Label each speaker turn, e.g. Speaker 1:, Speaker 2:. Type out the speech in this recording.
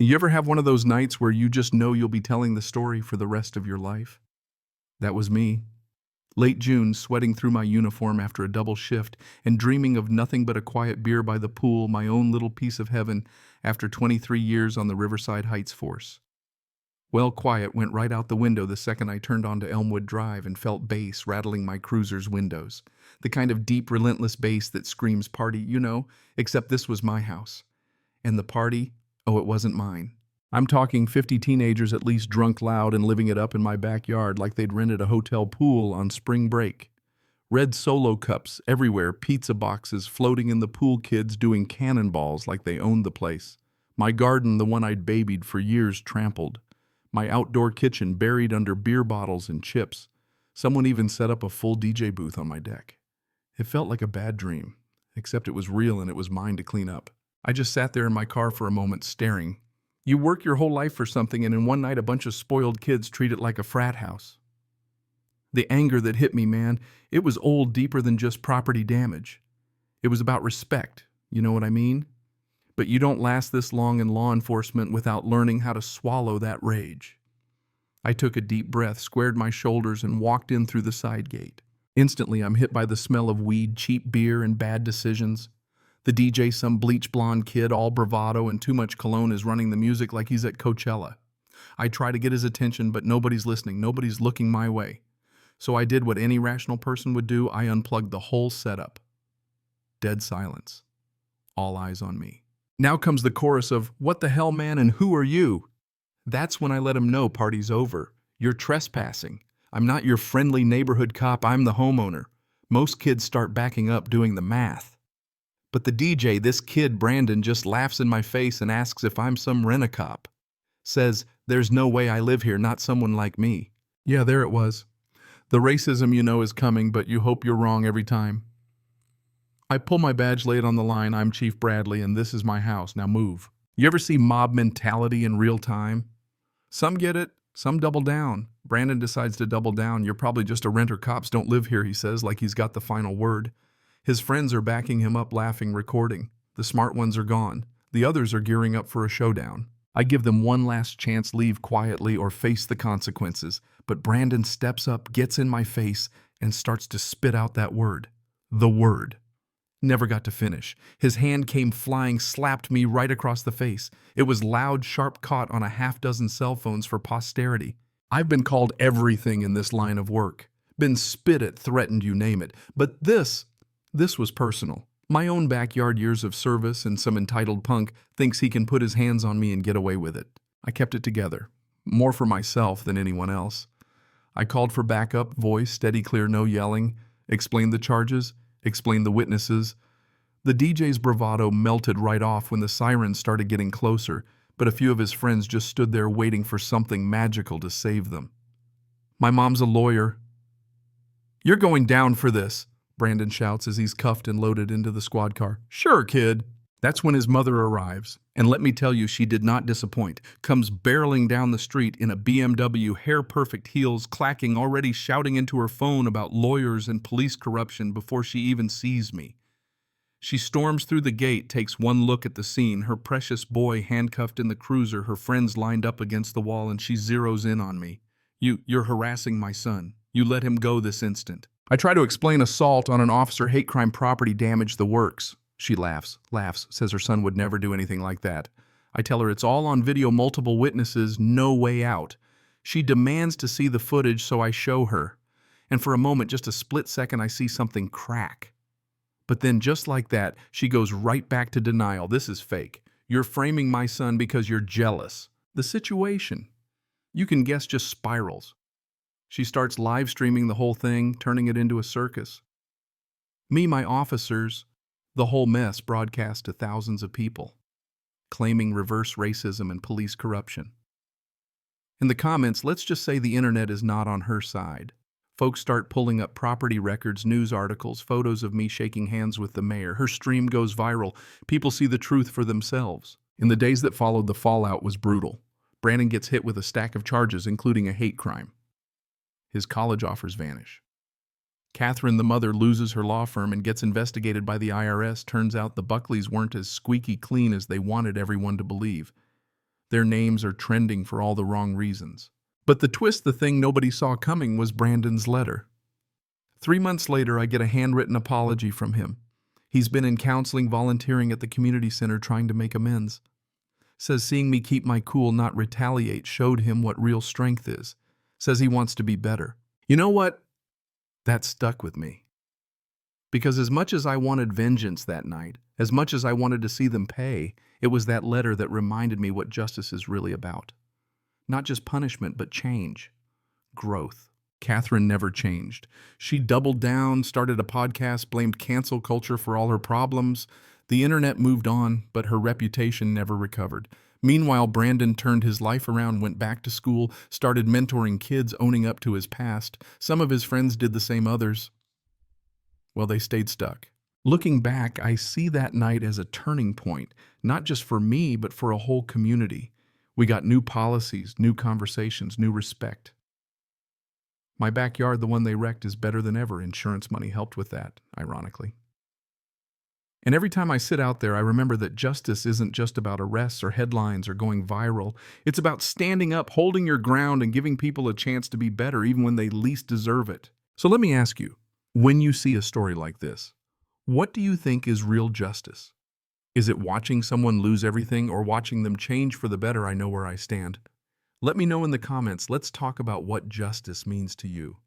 Speaker 1: You ever have one of those nights where you just know you'll be telling the story for the rest of your life? That was me. Late June, sweating through my uniform after a double shift and dreaming of nothing but a quiet beer by the pool, my own little piece of heaven after 23 years on the Riverside Heights force. Well, quiet went right out the window the second I turned onto Elmwood Drive and felt bass rattling my cruiser's windows. The kind of deep, relentless bass that screams party, except this was my house. And the party, oh, it wasn't mine. I'm talking 50 teenagers at least drunk loud and living it up in my backyard like they'd rented a hotel pool on spring break. Red Solo cups everywhere, pizza boxes floating in the pool, kids doing cannonballs like they owned the place. My garden, the one I'd babied for years, trampled. My outdoor kitchen buried under beer bottles and chips. Someone even set up a full DJ booth on my deck. It felt like a bad dream, except it was real and it was mine to clean up. I just sat there in my car for a moment, staring. You work your whole life for something, and in one night a bunch of spoiled kids treat it like a frat house. The anger that hit me, man, it was old, deeper than just property damage. It was about respect, you know what I mean? But you don't last this long in law enforcement without learning how to swallow that rage. I took a deep breath, squared my shoulders, and walked in through the side gate. Instantly, I'm hit by the smell of weed, cheap beer, and bad decisions. The DJ, some bleach blonde kid, all bravado and too much cologne, is running the music like he's at Coachella. I try to get his attention, but nobody's listening. Nobody's looking my way. So I did what any rational person would do. I unplugged the whole setup. Dead silence. All eyes on me. Now comes the chorus of, "What the hell, man, and who are you?" That's when I let him know party's over. You're trespassing. I'm not your friendly neighborhood cop, I'm the homeowner. Most kids start backing up, doing the math. But the DJ, this kid Brandon, just laughs in my face and asks if I'm some rent-a-cop. Says, "There's no way I live here, not someone like me." Yeah, there it was. The racism you know is coming, but you hope you're wrong every time. I pull my badge, lay it on the line. I'm Chief Bradley, and this is my house. Now move. You ever see mob mentality in real time? Some get it, some double down. Brandon decides to double down. "You're probably just a renter. Cops don't live here," he says, like he's got the final word. His friends are backing him up, laughing, recording. The smart ones are gone. The others are gearing up for a showdown. I give them one last chance, leave quietly or face the consequences. But Brandon steps up, gets in my face, and starts to spit out that word. The word. Never got to finish. His hand came flying, slapped me right across the face. It was loud, sharp, caught on a half-dozen cell phones for posterity. I've been called everything in this line of work. Been spit at, threatened, you name it. But this was personal. My own backyard, years of service, and some entitled punk thinks he can put his hands on me and get away with it. I kept it together. More for myself than anyone else. I called for backup, voice, steady, clear, no yelling. Explained the charges. Explained the witnesses. The DJ's bravado melted right off when the sirens started getting closer, but a few of his friends just stood there waiting for something magical to save them. "My mom's a lawyer." "You're going down for this," Brandon shouts as he's cuffed and loaded into the squad car. "Sure, kid." That's when his mother arrives, and let me tell you, she did not disappoint. Comes barreling down the street in a BMW, hair-perfect heels, clacking, already shouting into her phone about lawyers and police corruption before she even sees me. She storms through the gate, takes one look at the scene, her precious boy handcuffed in the cruiser, her friends lined up against the wall, and she zeroes in on me. You're harassing my son. You let him go this instant." I try to explain assault on an officer, hate crime, property damage, the works. She laughs, says her son would never do anything like that. I tell her it's all on video, multiple witnesses, no way out. She demands to see the footage, so I show her. And for a moment, just a split second, I see something crack. But then just like that, she goes right back to denial. "This is fake. You're framing my son because you're jealous." The situation, you can guess, just spirals. She starts live streaming the whole thing, turning it into a circus. Me, my officers, the whole mess broadcast to thousands of people, claiming reverse racism and police corruption. In the comments, let's just say the internet is not on her side. Folks start pulling up property records, news articles, photos of me shaking hands with the mayor. Her stream goes viral. People see the truth for themselves. In the days that followed, the fallout was brutal. Brandon gets hit with a stack of charges, including a hate crime. His college offers vanish. Catherine, the mother, loses her law firm and gets investigated by the IRS. Turns out the Buckleys weren't as squeaky clean as they wanted everyone to believe. Their names are trending for all the wrong reasons. But the thing nobody saw coming was Brandon's letter. 3 months later, I get a handwritten apology from him. He's been in counseling, volunteering at the community center, trying to make amends. Says seeing me keep my cool, not retaliate, showed him what real strength is. Says he wants to be better. You know what? That stuck with me. Because as much as I wanted vengeance that night, as much as I wanted to see them pay, it was that letter that reminded me what justice is really about. Not just punishment, but change. Growth. Catherine never changed. She doubled down, started a podcast, blamed cancel culture for all her problems. The internet moved on, but her reputation never recovered. Meanwhile, Brandon turned his life around, went back to school, started mentoring kids, owning up to his past. Some of his friends did the same, others, well, they stayed stuck. Looking back, I see that night as a turning point, not just for me, but for a whole community. We got new policies, new conversations, new respect. My backyard, the one they wrecked, is better than ever. Insurance money helped with that, ironically. And every time I sit out there, I remember that justice isn't just about arrests or headlines or going viral. It's about standing up, holding your ground, and giving people a chance to be better even when they least deserve it. So let me ask you, when you see a story like this, what do you think is real justice? Is it watching someone lose everything or watching them change for the better? I know where I stand. Let me know in the comments. Let's talk about what justice means to you.